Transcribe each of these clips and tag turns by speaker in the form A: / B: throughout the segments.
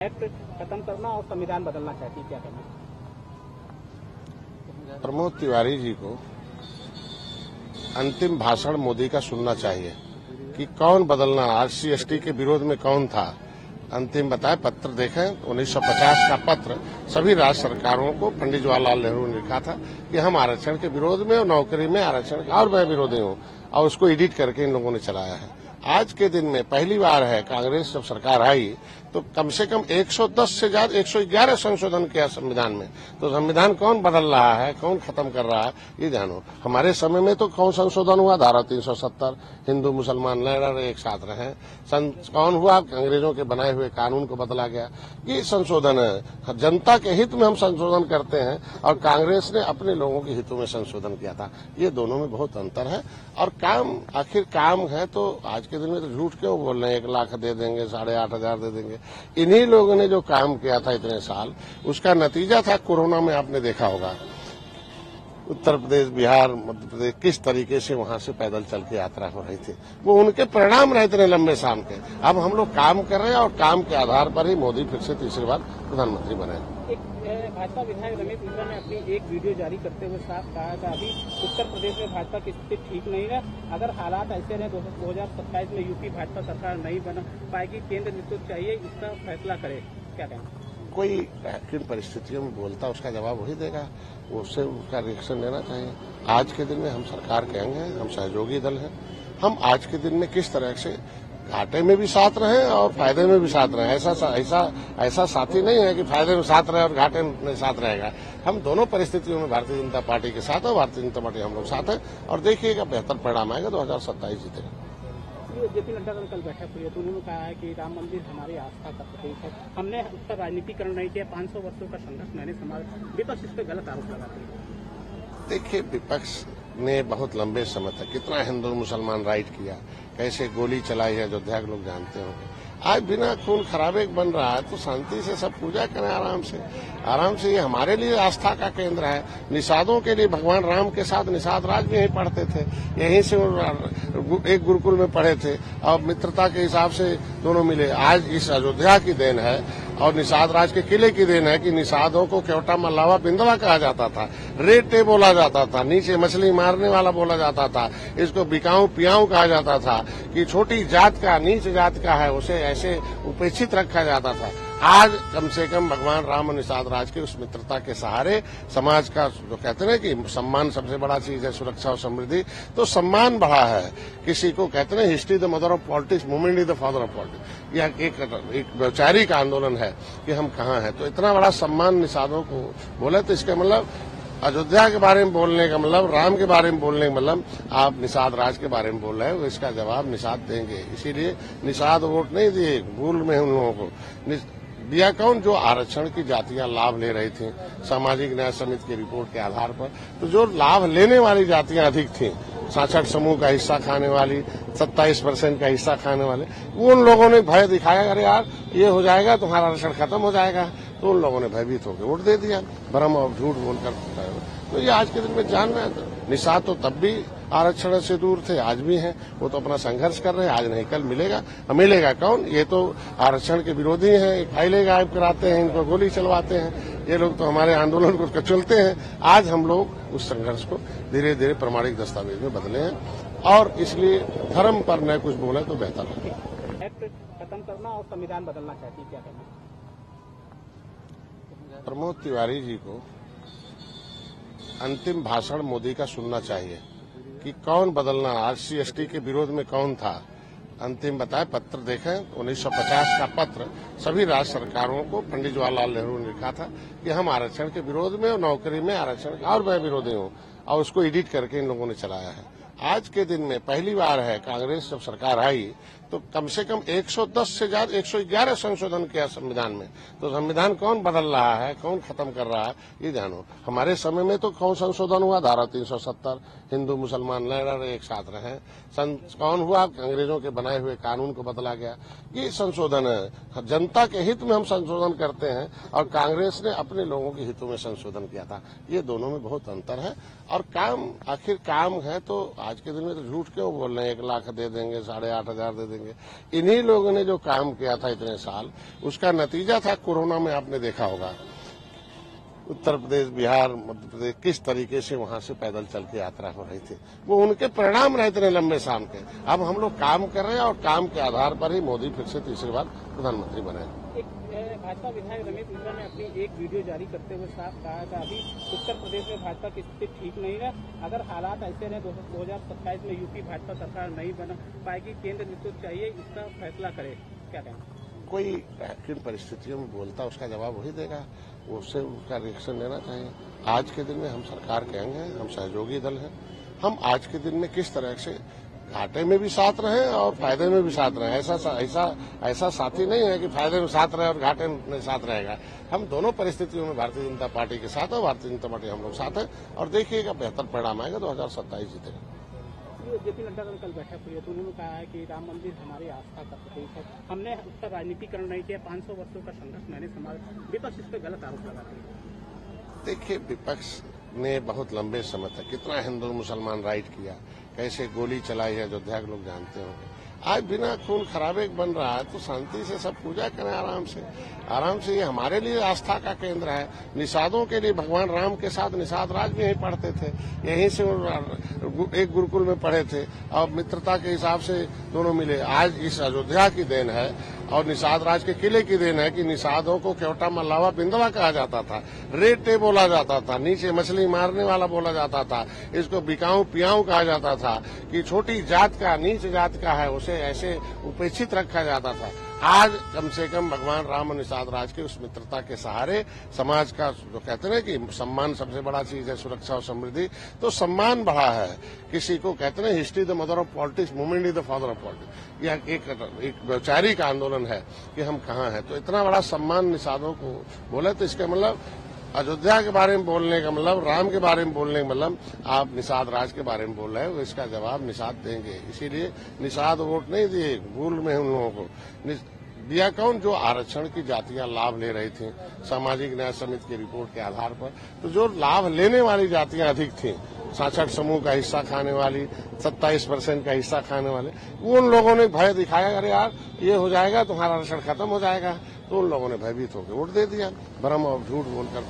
A: Act खत्म करना और संविधान बदलना चाहती है, क्या कहना?
B: प्रमोद तिवारी जी को अंतिम भाषण मोदी का सुनना चाहिए कि कौन बदलना, आरसी एसटी के विरोध में कौन था। अंतिम बताए पत्र देखें, 1950 का पत्र सभी राज्य सरकारों को पंडित जवाहरलाल नेहरू ने लिखा था कि हम आरक्षण के विरोध में और नौकरी में आरक्षण का, और मैं विरोधी हूं, और उसको एडिट करके इन लोगों ने चलाया है। आज के दिन में पहली बार है कांग्रेस जब सरकार आई तो कम से कम 110 से ज्यादा 111 संशोधन किया संविधान में। तो संविधान कौन बदल रहा है, कौन खत्म कर रहा है, ये जानो। हमारे समय में तो कौन संशोधन हुआ? धारा 370, हिंदू मुसलमान लड़ एक साथ रहे। कौन हुआ? अंग्रेजों के बनाए हुए कानून को बदला गया। ये संशोधन है, जनता के हित में हम संशोधन करते हैं, और कांग्रेस ने अपने लोगों के हितों में संशोधन किया था। ये दोनों में बहुत अंतर है। और काम, आखिर काम है तो आज के दिन में तो झूठ क्यों बोल रहे हैं? 1 लाख दे देंगे, 8,500 दे देंगे। इन्हीं लोगों ने जो काम किया था इतने साल, उसका नतीजा था कोरोना में। आपने देखा होगा उत्तर प्रदेश, बिहार, मध्य प्रदेश किस तरीके से वहां से पैदल चल के यात्रा हो रही थी। वो उनके परिणाम रहे इतने लंबे शाम के। अब हम लोग काम कर रहे हैं, और काम के आधार पर ही मोदी फिर से तीसरी बार प्रधानमंत्री बने।
A: भाजपा विधायक रमेश मिश्रा ने अपनी एक वीडियो जारी करते हुए साफ कहा था अभी उत्तर प्रदेश में भाजपा की स्थिति ठीक नहीं है। अगर हालात ऐसे रहे 2027 में यूपी भाजपा सरकार नहीं बना पाएगी, केंद्र नेतृत्व चाहिए, इसका फैसला करे, क्या कहें?
B: कोई किन परिस्थितियों में बोलता उसका जवाब वही देगा, उससे उसका रिएक्शन लेना चाहिए। आज के दिन में हम सरकार के अंग हैं, हम सहयोगी दल हैं। हम आज के दिन में किस तरह से घाटे में भी साथ रहे और फायदे में भी साथ रहे। ऐसा साथी नहीं है कि फायदे में साथ रहे और घाटे में साथ रहेगा। हम दोनों परिस्थितियों में भारतीय जनता पार्टी के साथ है, भारतीय जनता पार्टी हम लोग साथ है, और देखिएगा बेहतर परिणाम आएगा, 2027 जीतेगा।
A: जेपी नड्डा का कल बैठक हुई है तो उन्होंने कहा है कि राम मंदिर हमारी आस्था का प्रतीक है, हमने उसका राजनीतिकरण नहीं किया, 500 वर्षों का संघर्ष मैंने समाज। विपक्ष इस पर गलत आरोप लगाते हैं।
B: देखिए, विपक्ष ने बहुत लंबे समय तक कितना हिंदू मुसलमान राइट किया, कैसे गोली चलाई है अयोध्या के लोग जानते होंगे। आज बिना खून खराबे बन रहा है तो शांति से सब पूजा करें, आराम से। ये हमारे लिए आस्था का केंद्र है। निषादों के लिए भगवान राम के साथ निषाद राज भी यहीं पढ़ते थे, यहीं से एक गुरुकुल में पढ़े थे, और मित्रता के हिसाब से दोनों मिले। आज इस अयोध्या की देन है और निषाद राज के किले की देन है कि निषादों को केवटा मल्लावा बिंदवा कहा जाता था, रेटे बोला जाता था, नीचे मछली मारने वाला बोला जाता था, इसको बिकाऊ पियाऊ कहा जाता था, कि छोटी जात का, नीच जात का है, उसे ऐसे उपेक्षित रखा जाता था। आज कम से कम भगवान राम और निषाद राज के उस मित्रता के सहारे समाज का, जो कहते हैं कि सम्मान सबसे बड़ा चीज है, सुरक्षा और समृद्धि, तो सम्मान बढ़ा है। किसी को कहते हैं history the mother of politics, movement is the father of politics. यह एक वैचारिक आंदोलन है कि हम कहाँ हैं। तो इतना बड़ा सम्मान निषादों को बोले, तो इसका मतलब अयोध्या के बारे में बोलने का मतलब, राम के बारे में बोलने का मतलब, आप निषाद राज के बारे में बोल रहे हो, इसका जवाब निषाद देंगे। इसीलिए निषाद वोट नहीं दिए, भूल में उन लोगों को दिया। कौन? जो आरक्षण की जातियां लाभ ले रही थी सामाजिक न्याय समिति की रिपोर्ट के आधार पर। तो जो लाभ लेने वाली जातियां अधिक थी, 66 समूह का हिस्सा खाने वाली, 27% का हिस्सा खाने वाले, उन लोगों ने भय दिखाया, अरे यार ये हो जाएगा, तुम्हारा आरक्षण खत्म हो जाएगा। तो उन लोगों ने भयभीत होकर वोट दे दिया, भ्रम और झूठ बोलकर। तो ये आज के दिन में जान रहे हैं, निषाद तो तब भी आरक्षण से दूर थे, आज भी हैं। वो तो अपना संघर्ष कर रहे हैं, आज नहीं कल मिलेगा। मिलेगा कौन? ये तो आरक्षण के विरोधी हैं, फाइलें गायब कराते हैं, इनको गोली चलवाते हैं। ये लोग तो हमारे आंदोलन को कचलते हैं। आज हम लोग उस संघर्ष को धीरे धीरे प्रमाणिक दस्तावेज में बदले हैं, और इसलिए धर्म पर न कुछ बोले तो बेहतर है।
A: एक्ट खत्म करना और संविधान बदलना चाहती है, क्या कहना?
B: प्रमोद तिवारी जी को अंतिम भाषण मोदी का सुनना चाहिए कि कौन बदलना, आरसी एसटी के विरोध में कौन था। अंतिम बताए पत्र देखें, 1950 का पत्र सभी राज्य सरकारों को पंडित जवाहरलाल नेहरू ने लिखा था कि हम आरक्षण के विरोध में और नौकरी में आरक्षण का, और मैं विरोधी हूं, और उसको एडिट करके इन लोगों ने चलाया है। आज के दिन में पहली बार है कांग्रेस जब सरकार आई तो कम से कम 110 से ज्यादा 111 संशोधन किया संविधान में। तो संविधान कौन बदल रहा है, कौन खत्म कर रहा है, ये जानो। हमारे समय में तो कौन संशोधन हुआ? धारा 370, हिंदू मुसलमान लड़ एक साथ रहे। कौन हुआ? अंग्रेजों के बनाए हुए कानून को बदला गया। ये संशोधन है, जनता के हित में हम संशोधन करते हैं, और कांग्रेस ने अपने लोगों के हितों में संशोधन किया था। ये दोनों में बहुत अंतर है। और काम, आखिर काम है तो आज के दिन में तो झूठ क्यों बोल रहे हैं? 1 लाख दे देंगे, 8,500 दे देंगे। देंगे। इन्हीं लोगों ने जो काम किया था इतने साल, उसका नतीजा था कोरोना में। आपने देखा होगा उत्तर प्रदेश, बिहार, मध्य प्रदेश किस तरीके से वहां से पैदल चल के यात्रा हो रही थी। वो उनके परिणाम रहे इतने लंबे शाम के। अब हम लोग काम कर रहे हैं और काम के आधार पर ही मोदी फिर से तीसरी बार प्रधानमंत्री बने।
A: एक भाजपा विधायक रमेश मिश्रा ने अपनी एक वीडियो जारी करते हुए साफ कहा था अभी उत्तर प्रदेश में भाजपा की स्थिति ठीक नहीं है। अगर हालात ऐसे रहे 2027 में यूपी भाजपा सरकार नहीं बना पाएगी, केंद्र नेतृत्व चाहिए, इसका फैसला करे। क्या कहें?
B: कोई किन परिस्थितियों में बोलता उसका जवाब वही देगा, उससे उसका रिएक्शन लेना चाहिए। आज के दिन में हम सरकार के अंग हैं, हम सहयोगी दल हैं। हम आज के दिन में किस तरह से घाटे में भी साथ रहे और फायदे में भी साथ रहे। ऐसा साथी नहीं है कि फायदे में साथ रहे और घाटे में साथ रहेगा। हम दोनों परिस्थितियों में भारतीय जनता पार्टी के साथ है। भारतीय जनता पार्टी हम लोग साथ है और देखिएगा बेहतर परिणाम आएगा। 2027 जीतेगा।
A: जेपी नड्डा का कल बैठक हुई है तो उन्होंने कहा है कि राम मंदिर हमारी आस्था का प्रतीक है। हमने उसका राजनीतिकरण नहीं किया। 500 वर्षों का संघर्ष मैंने समाज विपक्ष इस पर गलत आरोप लगाते हैं।
B: देखिए, विपक्ष ने बहुत लंबे समय तक कितना हिंदू मुसलमान राइट किया, कैसे गोली चलाई है अयोध्या के लोग जानते होंगे। आज बिना खून खराबे बन रहा है तो शांति से सब पूजा करें आराम से। ये हमारे लिए आस्था का केंद्र है। निषादों के लिए भगवान राम के साथ निषाद राज भी यहीं पढ़ते थे, यहीं से एक गुरुकुल में पढ़े थे और मित्रता के हिसाब से दोनों मिले। आज इस अयोध्या की देन है और निषाद राज के किले की देन है कि निषादों को केवटा मल्लावा बिंदवा कहा जाता था, रेटे बोला जाता था, नीचे मछली मारने वाला बोला जाता था, इसको बिकाऊ पियाऊ कहा जाता था कि छोटी जात का, नीच जात का है, उसे ऐसे उपेक्षित रखा जाता था। आज कम से कम भगवान राम और निषाद राज के उस मित्रता के सहारे समाज का जो कहते हैं कि सम्मान सबसे बड़ा चीज है, सुरक्षा और समृद्धि, तो सम्मान बढ़ा है। किसी को कहते हैं history the mother of politics, movement is the father of politics. यह एक वैचारिक आंदोलन है कि हम कहाँ हैं। तो इतना बड़ा सम्मान निषादों को बोले तो इसका मतलब अयोध्या के बारे में बोलने का मतलब, राम के बारे में बोलने का मतलब आप निषाद राज के बारे में बोल रहे हो। इसका जवाब निषाद देंगे। इसीलिए निषाद वोट नहीं दिए, भूल में उन लोगों को दिया। कौन? जो आरक्षण की जातियां लाभ ले रही थी सामाजिक न्याय समिति की रिपोर्ट के आधार पर। तो जो लाभ लेने वाली जातियां अधिक थी, 66 समूह का हिस्सा खाने वाली, 27% का हिस्सा खाने वाले, उन लोगों ने भय दिखाया, अरे यार ये हो जाएगा तुम्हारा आरक्षण खत्म हो जाएगा। तो उन लोगों ने भयभीत होकर वोट दे दिया, भ्रम और झूठ बोलकर।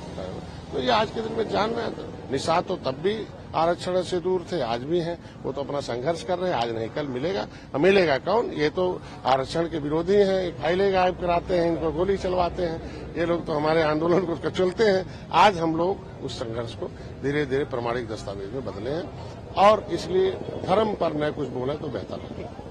B: तो ये आज के दिन में जान रहे हैं। निषाद तो तब भी आरक्षण से दूर थे, आज भी हैं। वो तो अपना संघर्ष कर रहे हैं, आज नहीं कल मिलेगा। मिलेगा कौन? ये तो आरक्षण के विरोधी हैं, फाइलें गायब कराते हैं, इनको गोली चलवाते हैं। ये लोग तो हमारे आंदोलन को कुचलते हैं। आज हम लोग उस संघर्ष को धीरे धीरे प्रमाणिक दस्तावेज में बदले हैं और इसलिए धर्म पर न कुछ बोले तो बेहतर है।